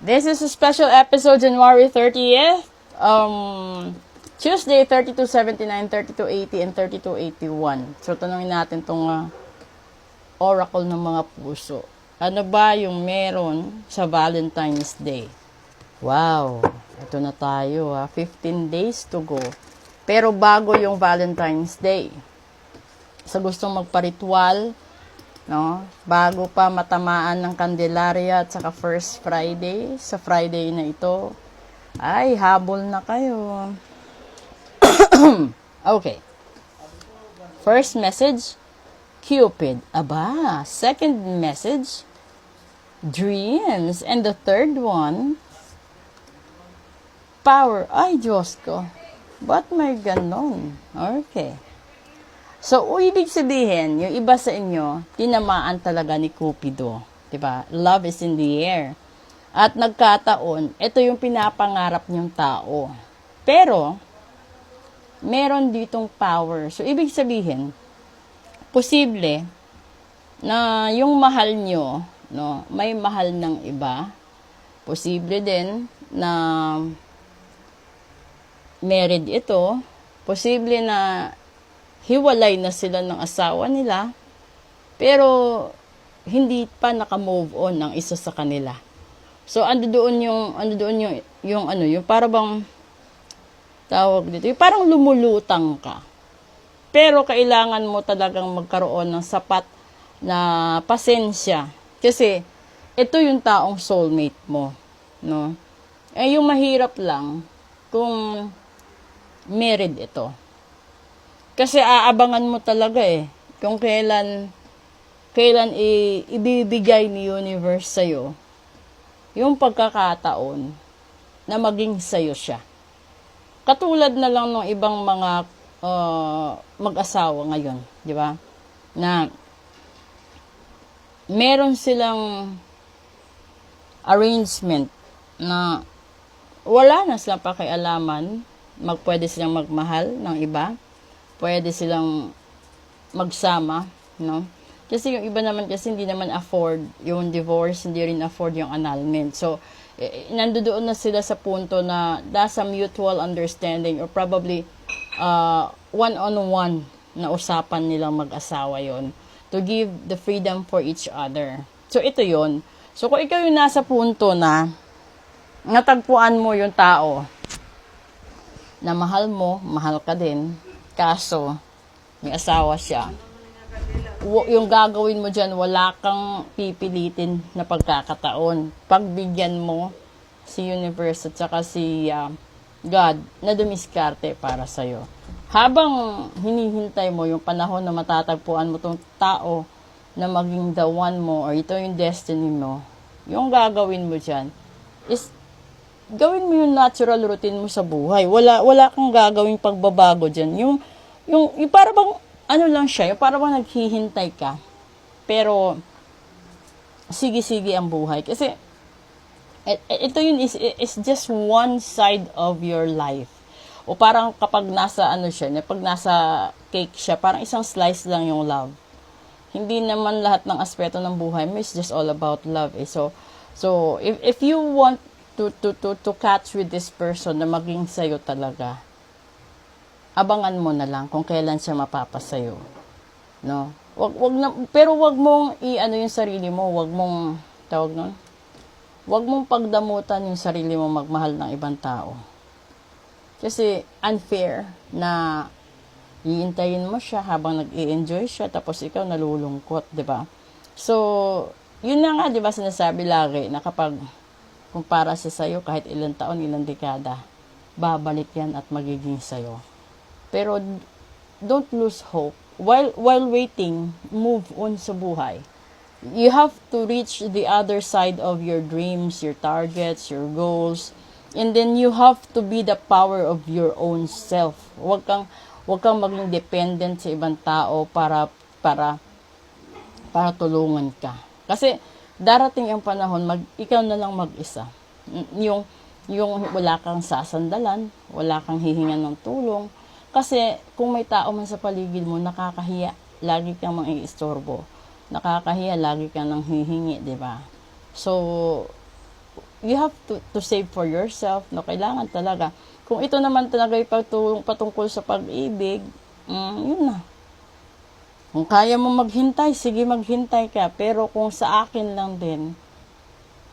This is a special episode, January 30th. Tuesday, 3279, 3280, and 3281. So, tanungin natin itong oracle ng mga puso. Ano ba yung meron sa Valentine's Day? Wow! Ito na tayo, 15 days to go. Pero bago yung Valentine's Day, sa gustong magparitual, no? Bago pa matamaan ng Candelaria at saka First Friday, sa Friday na ito, ay, habol na kayo. Okay. First message, Cupid. Aba. Second message, dreams. And the third one, power. Ay, Diyos ko. Ba't may ganon? Okay. So, ibig sabihin, yung iba sa inyo, tinamaan talaga ni Cupido. Diba? Love is in the air. At nagkataon, ito yung pinapangarap niyong tao. Pero, meron ditong power. So, ibig sabihin, posible na yung mahal nyo, no, may mahal ng iba. Posible din na married ito. Posible na hiwalay na sila ng asawa nila. Pero, hindi pa naka-move on ang isa sa kanila. So, ando doon yung para bang tawag dito, yung parang lumulutang ka. Pero kailangan mo talagang magkaroon ng sapat na pasensya. Kasi, ito yung taong soulmate mo, no? Eh, yung mahirap lang kung married ito. Kasi aabangan mo talaga kung kailan ibibigay ni universe sa'yo yung pagkakataon na maging sayo siya. Katulad na lang ng ibang mga mag-asawa ngayon, di ba? Na meron silang arrangement na wala na silang pakialaman, pwede silang magmahal ng iba, pwede silang magsama, no? Kasi yung iba naman kasi hindi naman afford yung divorce, hindi rin afford yung annulment. So, nandoon na sila sa punto na nasa mutual understanding or probably one-on-one na usapan nilang mag-asawa yon to give the freedom for each other. So, ito yon. So, kung ikaw yung nasa punto na natagpuan mo yung tao na mahal mo, mahal ka din, kaso may asawa siya, yung gagawin mo dyan, wala kang pipilitin na pagkakataon. Pagbigyan mo si universe at saka si God na dumiskarte para sa'yo. Habang hinihintay mo yung panahon na matatagpuan mo tong tao na maging the one mo or ito yung destiny mo, yung gagawin mo dyan is gawin mo yung natural routine mo sa buhay. Wala kang gagawing pagbabago dyan. Yung para bang ano lang siya, yung parang naghihintay ka. Pero, sige-sige ang buhay. Kasi, ito yun is just one side of your life. O parang kapag nasa, pag nasa cake siya, parang isang slice lang yung love. Hindi naman lahat ng aspeto ng buhay mo is just all about love. So if you want to catch with this person na maging sayo talaga, abangan mo na lang kung kailan siya mapapasayo. No? Pero wag mong yung sarili mo, wag mong wag mong pagdamutan yung sarili mo magmahal ng ibang tao. Kasi unfair na iintayin mo siya habang nag-i-enjoy siya tapos ikaw nalulungkot, 'di ba? So, yun na nga 'di ba sinasabi lagi na kapag kumpara siya sa'yo kahit ilang taon, ilang dekada, babalik yan at magiging sa'yo. Pero don't lose hope. While waiting, move on sa buhay. You have to reach the other side of your dreams, your targets, your goals. And then you have to be the power of your own self. Huwag kang maging dependent sa ibang tao para tulungan ka. Kasi darating ang panahon, ikaw na lang mag-isa. Yung wala kang sasandalan, wala kang hihingan ng tulong. Kasi kung may tao man sa paligid mo, nakakahiya, lagi kang mang-iistorbo. Nakakahiya, lagi kang nang hihingi, di ba? So, you have to save for yourself, no? Kailangan talaga. Kung ito naman talaga yung patungkol sa pag-ibig, yun na. Kung kaya mo maghintay, sige maghintay ka. Pero kung sa akin lang din,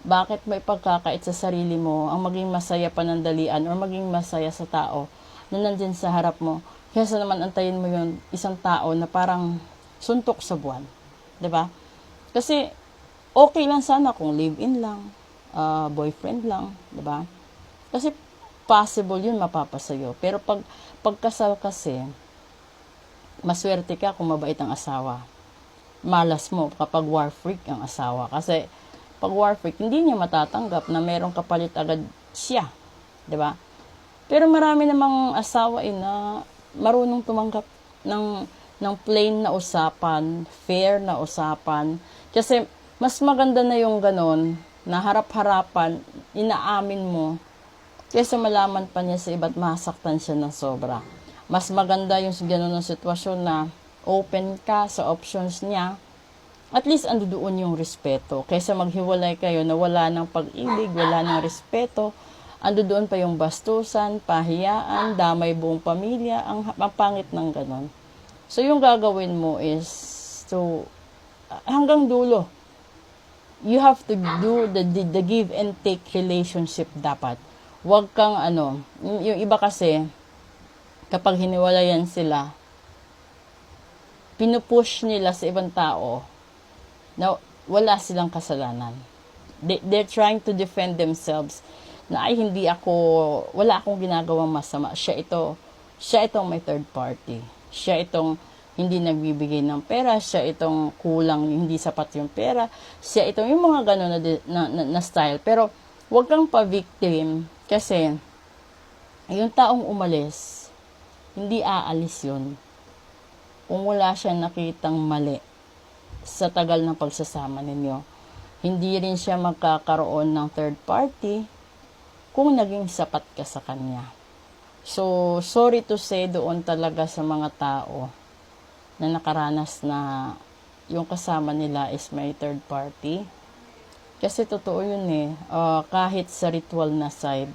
bakit may pagkakait sa sarili mo ang maging masaya panandalian or maging masaya sa tao na nandyan sa harap mo, kaysa naman antayin mo yung isang tao na parang suntok sa buwan. 'Di ba? Kasi okay lang sana kung live-in lang, boyfriend lang, 'di ba? Kasi possible yun mapapasayo. Pero pagkasal kasi, maswerte ka kung mabait ang asawa. Malas mo kapag war freak ang asawa. Kasi pag war freak, hindi niya matatanggap na merong kapalit agad siya. 'Di ba? Pero marami namang asawa na marunong tumanggap ng plain na usapan, fair na usapan. Kasi mas maganda na yung ganon, na harap-harapan, inaamin mo, kaysa malaman pa niya sa iba't masaktan siya ng sobra. Mas maganda yung ganon ng sitwasyon na open ka sa options niya. At least ando doon yung respeto. Kaysa maghiwalay kayo na wala ng pag-ibig, wala ng respeto, ando doon pa yung bastusan, pahiyaan, damay buong pamilya, ang pangit ng ganon. So yung gagawin mo is to hanggang dulo. You have to do the give and take relationship dapat. Huwag kang yung iba kasi kapag hiniwalayan sila, pinupush nila sa ibang tao na wala silang kasalanan. They're trying to defend themselves na ay wala akong ginagawang masama. Siya itong may third party. Siya itong hindi nagbibigay ng pera. Siya itong kulang, hindi sapat yung pera. Siya itong yung mga gano'n na style. Pero huwag kang pa-victim kasi yung taong umalis, hindi aalis yun kung wala siyang nakitang mali sa tagal ng pagsasama ninyo. Hindi rin siya magkakaroon ng third party kung naging sapat ka sa kanya. So, sorry to say doon talaga sa mga tao na nakaranas na yung kasama nila is may third party. Kasi totoo yun kahit sa ritual na side,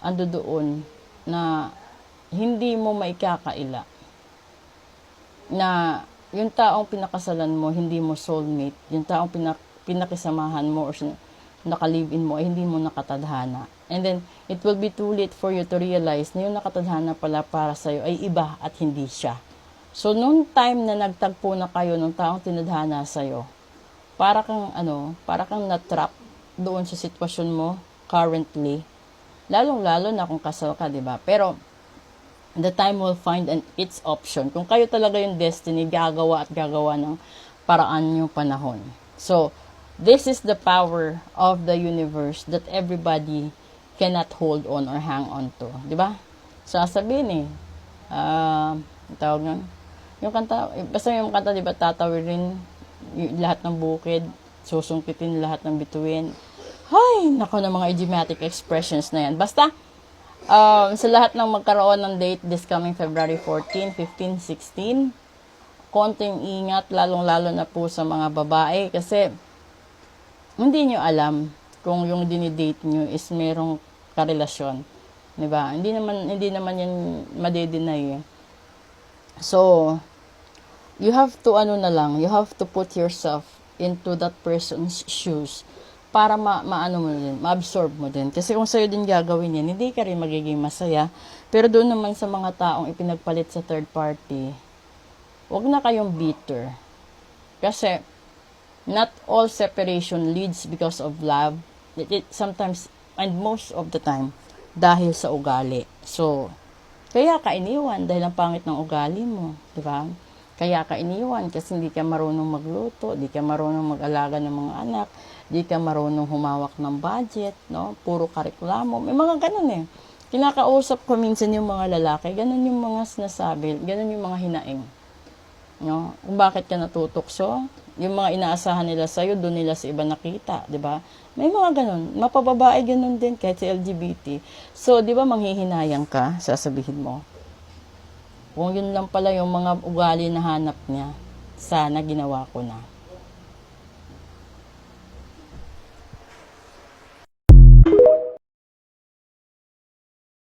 ando doon na hindi mo maikakaila na yung taong pinakasalan mo, hindi mo soulmate. Yung taong pinakisamahan mo or naka-live-in mo, ay hindi mo nakatadhana. And then, it will be too late for you to realize na yung nakatadhana pala para sa'yo ay iba at hindi siya. So, noong time na nagtagpo na kayo ng taong tinadhana sa'yo, para kang na-trap doon sa sitwasyon mo currently. Lalong-lalo na kung kasal ka, di ba? Pero, the time will find its option. Kung kayo talaga yung destiny, gagawa ng paraan yung panahon. So, this is the power of the universe that everybody cannot hold on or hang on to. Diba? Sasabihin tawag nun. Yung kanta, basta yung kanta, diba, tatawirin lahat ng bukid, susungkitin lahat ng bituin. Hay, nako ng mga idiomatic expressions na yan. Basta, sa lahat ng magkaroon ng date this coming February 14, 15, 16, konting ingat, lalong-lalo na po sa mga babae kasi hindi nyo alam kung yung dinidate nyo is merong karelasyon. Diba? Hindi naman yan madedeny. So, you have to you have to put yourself into that person's shoes para ma-absorb mo din. Kasi kung sa'yo din gagawin yan, hindi ka rin magiging masaya. Pero doon naman sa mga taong ipinagpalit sa third party, huwag na kayong bitter. Kasi, not all separation leads because of love. It sometimes, and most of the time, dahil sa ugali. So, kaya ka iniwan dahil ang pangit ng ugali mo. Diba? Kaya ka iniwan kasi hindi ka marunong magluto, hindi ka marunong mag-alaga ng mga anak, di ka marunong humawak ng budget, no? Puro kareklamo. May mga ganun Kinakausap ko minsan yung mga lalaki, ganun yung mga sinasabi, ganun yung mga hinaing. No? Kung bakit ka natutokso, yung mga inaasahan nila sa'yo, doon nila sa iba nakita, di ba? May mga ganun. Mapababae ganun din, kahit sa LGBT. So, di ba manghihinayang ka, sasabihin mo. Kung yun lang pala yung mga ugali na hanap niya, sana ginawa ko na.